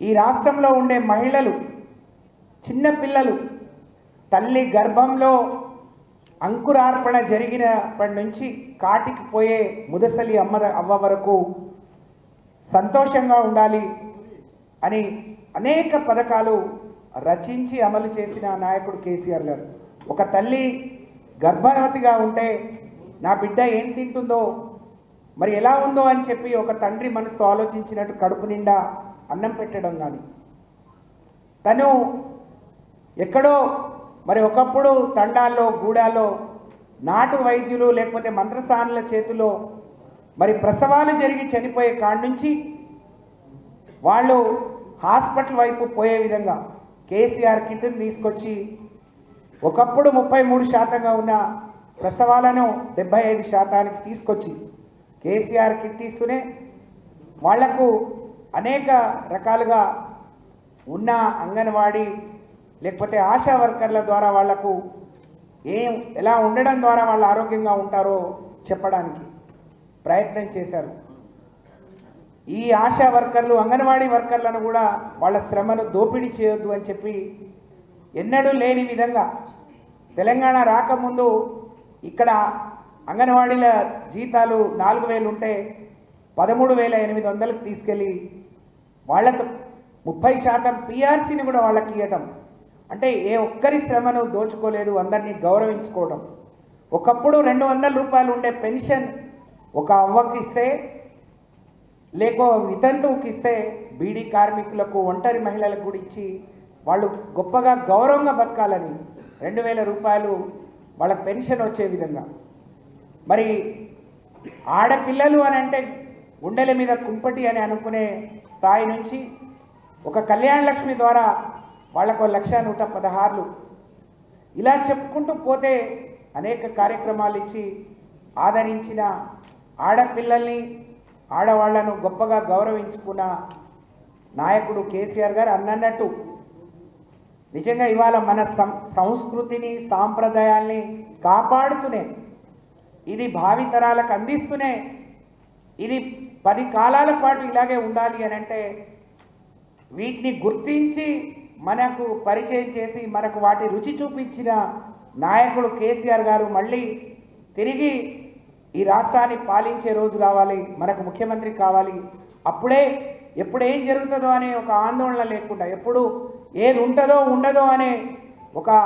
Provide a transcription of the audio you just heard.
ఈ రాష్ట్రంలో ఉండే మహిళలు, చిన్న పిల్లలు తల్లి గర్భంలో అంకురార్పణ జరిగినప్పటి నుంచి కాటికి పోయే ముదసలి అవ్వ వరకు సంతోషంగా ఉండాలి అని అనేక పథకాలు రచించి అమలు చేసిన నాయకుడు కేసీఆర్ గారు. ఒక తల్లి గర్భవతిగా ఉంటే నా బిడ్డ ఏం తింటుందో, మరి ఎలా ఉందో అని చెప్పి ఒక తండ్రి మనసుతో ఆలోచించినట్టు కడుపు నిండా అన్నం పెట్టడం కానీ, తను ఎక్కడో మరి ఒకప్పుడు తండాల్లో గూడాల్లో నాటు వైద్యులు లేకపోతే మంత్రసానుల చేతిలో మరి ప్రసవాలు జరిగి చనిపోయే కాడి నుంచి వాళ్ళు హాస్పిటల్ వైపు పోయే విధంగా కేసీఆర్ కిట్ని తీసుకొచ్చి ఒకప్పుడు 33% ఉన్న ప్రసవాలను 75% తీసుకొచ్చి కేసీఆర్ కిట్ ఇస్తూనే వాళ్లకు అనేక రకాలుగా ఉన్న అంగన్వాడీ లేకపోతే ఆశా వర్కర్ల ద్వారా వాళ్లకు ఎలా ఉండడం ద్వారా వాళ్ళు ఆరోగ్యంగా ఉంటారో చెప్పడానికి ప్రయత్నం చేశారు. ఈ ఆశా వర్కర్లు, అంగన్వాడీ వర్కర్లను కూడా వాళ్ళ శ్రమను దోపిడీ చేయొద్దు అని చెప్పి ఎన్నడూ లేని విధంగా తెలంగాణ రాకముందు ఇక్కడ అంగన్వాడీల జీతాలు 4,000 ఉంటే 13,800కి తీసుకెళ్ళి వాళ్ళతో 30% పిఆర్సీని కూడా వాళ్ళకి ఇవ్వటం. అంటే ఏ ఒక్కరి శ్రమను దోచుకోలేదు, అందరినీ గౌరవించుకోవడం. ఒకప్పుడు 200 రూపాయలు ఉండే పెన్షన్ ఒక అవ్వకి ఇస్తే, లేకో వితంతువుకి ఇస్తే, బీడీ కార్మికులకు, ఒంటరి మహిళలకు కూడా ఇచ్చి వాళ్ళు గొప్పగా గౌరవంగా బతకాలని 2,000 రూపాయలు వాళ్ళకి పెన్షన్ వచ్చే విధంగా. మరి ఆడపిల్లలు అని అంటే గుండెల మీద కుంపటి అని అనుకునే స్థాయి నుంచి ఒక కళ్యాణ లక్ష్మి ద్వారా వాళ్ళకు 1,116 ఇలా చెప్పుకుంటూ పోతే అనేక కార్యక్రమాలు ఇచ్చి ఆదరించిన ఆడపిల్లల్ని, ఆడవాళ్లను గొప్పగా గౌరవించుకున్న నాయకుడు కేసీఆర్ గారు. అన్నట్టు నిజంగా ఇవాళ మన సంస్కృతిని, సాంప్రదాయాల్ని కాపాడుతూనే, ఇది భావితరాలకు అందిస్తూనే, ఇది 10 కాలాల పాటు ఇలాగే ఉండాలి అని అంటే వీటిని గుర్తించి మనకు పరిచయం చేసి మనకు వాటి రుచి చూపించిన నాయకుడు కేసీఆర్ గారు మళ్ళీ తిరిగి ఈ రాష్ట్రాన్ని పాలించే రోజు రావాలి, మనకు ముఖ్యమంత్రి కావాలి. అప్పుడే ఎప్పుడు ఏం జరుగుతుందో అనే ఒక ఆందోళన లేకుండా, ఎప్పుడు ఏది ఉంటుందో ఉండదో అనే ఒక